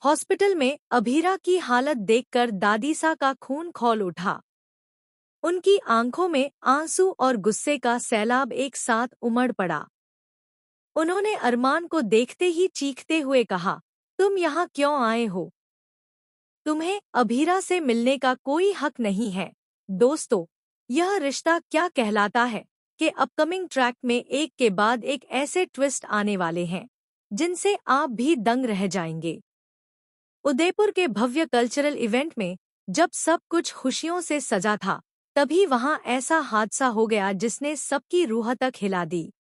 Hospital में अभीरा की हालत देखकर दादीसा का खून खौल उठा। उनकी आंखों में आंसू और गुस्से का सैलाब एक साथ उमड़ पड़ा। उन्होंने अरमान को देखते ही चीखते हुए कहा, तुम यहाँ क्यों आए हो? तुम्हें अभीरा से मिलने का कोई हक नहीं है। दोस्तों, यह रिश्ता क्या कहलाता है कि अपकमिंग ट्रैक में एक के बाद एक ऐसे ट्विस्ट आने वाले हैं जिनसे आप भी दंग रह जाएंगे। उदयपुर के भव्य कल्चरल इवेंट में जब सब कुछ खुशियों से सजा था, तभी वहां ऐसा हादसा हो गया जिसने सबकी रूह तक हिला दी।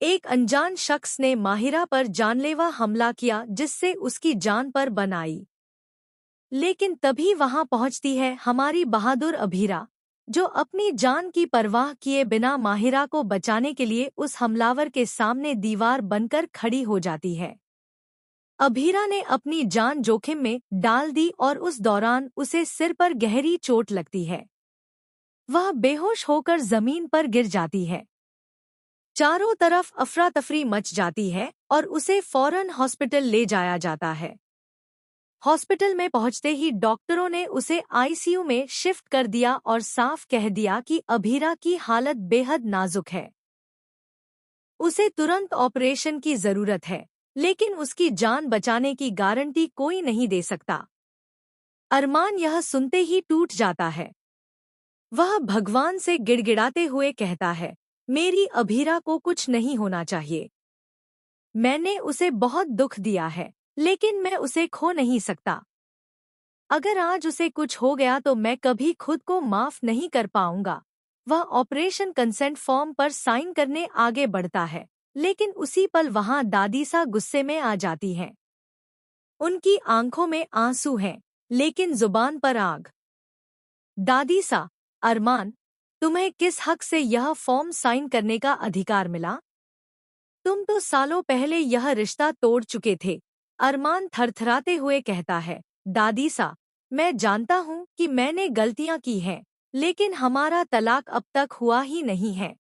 एक अनजान शख्स ने माहिरा पर जानलेवा हमला किया जिससे उसकी जान पर बन आई। लेकिन तभी वहां पहुंचती है हमारी बहादुर अभीरा, जो अपनी जान की परवाह किए बिना माहिरा को बचाने के लिए उस हमलावर के सामने दीवार बनकर खड़ी हो जाती है। अभीरा ने अपनी जान जोखिम में डाल दी और उस दौरान उसे सिर पर गहरी चोट लगती है। वह बेहोश होकर जमीन पर गिर जाती है। चारों तरफ अफरा तफरी मच जाती है और उसे फौरन हॉस्पिटल ले जाया जाता है। हॉस्पिटल में पहुंचते ही डॉक्टरों ने उसे आईसीयू में शिफ्ट कर दिया और साफ कह दिया कि अभीरा की हालत बेहद नाजुक है। उसे तुरंत ऑपरेशन की जरूरत है, लेकिन उसकी जान बचाने की गारंटी कोई नहीं दे सकता। अरमान यह सुनते ही टूट जाता है। वह भगवान से गिड़गिड़ाते हुए कहता है, मेरी अभीरा को कुछ नहीं होना चाहिए। मैंने उसे बहुत दुख दिया है, लेकिन मैं उसे खो नहीं सकता। अगर आज उसे कुछ हो गया तो मैं कभी खुद को माफ नहीं कर पाऊंगा। वह ऑपरेशन कंसेंट फॉर्म पर साइन करने आगे बढ़ता है, लेकिन उसी पल वहां दादीसा गुस्से में आ जाती हैं। उनकी आंखों में आंसू हैं, लेकिन जुबान पर आग। दादीसा, अरमान, तुम्हें किस हक से यह फॉर्म साइन करने का अधिकार मिला? तुम तो सालों पहले यह रिश्ता तोड़ चुके थे। अरमान थरथराते हुए कहता है, दादीसा, मैं जानता हूँ कि मैंने गलतियाँ की हैं, लेकिन हमारा तलाक अब तक हुआ ही नहीं है।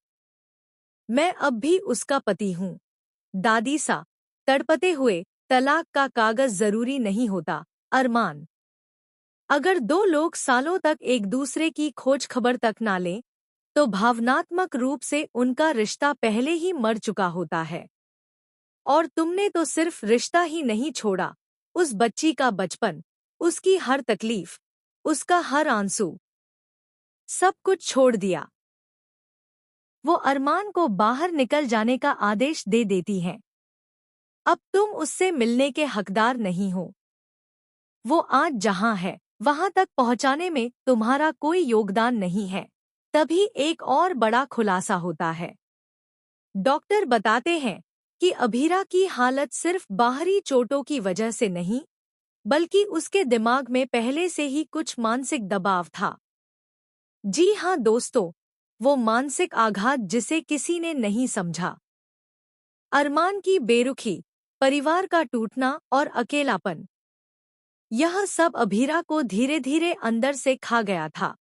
मैं अब भी उसका पति हूँ। दादीसा, तड़पते हुए, तलाक का कागज जरूरी नहीं होता, अरमान। अगर दो लोग सालों तक एक दूसरे की खोज खबर तक ना लें, तो भावनात्मक रूप से उनका रिश्ता पहले ही मर चुका होता है। और तुमने तो सिर्फ रिश्ता ही नहीं छोड़ा, उस बच्ची का बचपन, उसकी हर तकलीफ, उसका हर आंसू, सब कुछ छोड़ दिया। वो अरमान को बाहर निकल जाने का आदेश दे देती हैं। अब तुम उससे मिलने के हकदार नहीं हो। वो आज जहां है, वहां तक पहुंचाने में तुम्हारा कोई योगदान नहीं है। तभी एक और बड़ा खुलासा होता है। डॉक्टर बताते हैं कि अभीरा की हालत सिर्फ बाहरी चोटों की वजह से नहीं, बल्कि उसके दिमाग में पहले से ही कुछ मानसिक दबाव था। जी हाँ दोस्तों, वो मानसिक आघात जिसे किसी ने नहीं समझा। अरमान की बेरुखी, परिवार का टूटना और अकेलापन, यह सब अभीरा को धीरे धीरे अंदर से खा गया था।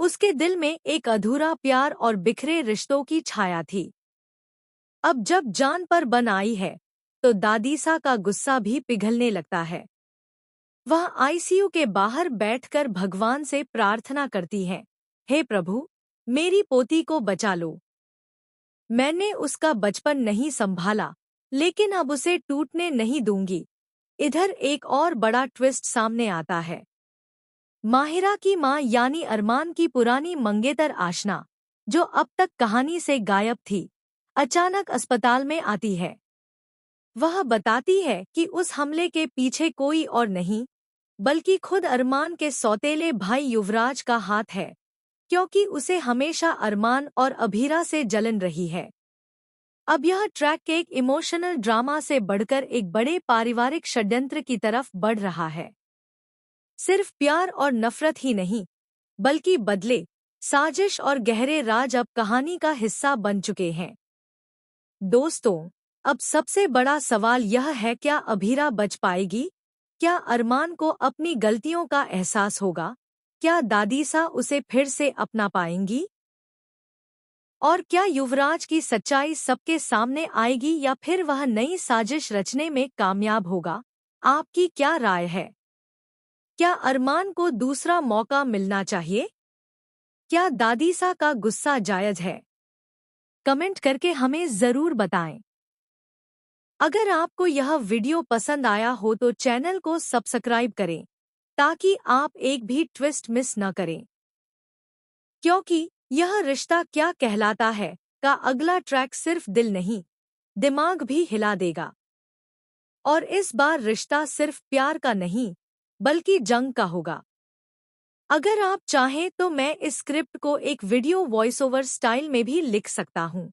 उसके दिल में एक अधूरा प्यार और बिखरे रिश्तों की छाया थी। अब जब जान पर बन आई है, तो दादीसा का गुस्सा भी पिघलने लगता है। वह आईसीयू के बाहर बैठकर भगवान से प्रार्थना करती है, हे प्रभु, मेरी पोती को बचा लो। मैंने उसका बचपन नहीं संभाला, लेकिन अब उसे टूटने नहीं दूंगी। इधर एक और बड़ा ट्विस्ट सामने आता है। माहिरा की मां यानी अरमान की पुरानी मंगेतर आशना, जो अब तक कहानी से गायब थी, अचानक अस्पताल में आती है। वह बताती है कि उस हमले के पीछे कोई और नहीं, बल्कि खुद अरमान के सौतेले भाई युवराज का हाथ है, क्योंकि उसे हमेशा अरमान और अभीरा से जलन रही है। अब यह ट्रैक एक इमोशनल ड्रामा से बढ़कर एक बड़े पारिवारिक षड्यंत्र की तरफ बढ़ रहा है। सिर्फ प्यार और नफरत ही नहीं, बल्कि बदले, साजिश और गहरे राज अब कहानी का हिस्सा बन चुके हैं। दोस्तों, अब सबसे बड़ा सवाल यह है, क्या अभीरा बच पाएगी? क्या अरमान को अपनी गलतियों का एहसास होगा? क्या दादीसा उसे फिर से अपना पाएंगी? और क्या युवराज की सच्चाई सबके सामने आएगी या फिर वह नई साजिश रचने में कामयाब होगा? आपकी क्या राय है? क्या अरमान को दूसरा मौका मिलना चाहिए? क्या दादीसा का गुस्सा जायज है? कमेंट करके हमें ज़रूर बताएं। अगर आपको यह वीडियो पसंद आया हो तो चैनल को सब्सक्राइब करें ताकि आप एक भी ट्विस्ट मिस न करें, क्योंकि यह रिश्ता क्या कहलाता है का अगला ट्रैक सिर्फ दिल नहीं, दिमाग भी हिला देगा। और इस बार रिश्ता सिर्फ प्यार का नहीं, बल्कि जंग का होगा। अगर आप चाहें तो मैं इस स्क्रिप्ट को एक वीडियो वॉइस ओवर स्टाइल में भी लिख सकता हूँ।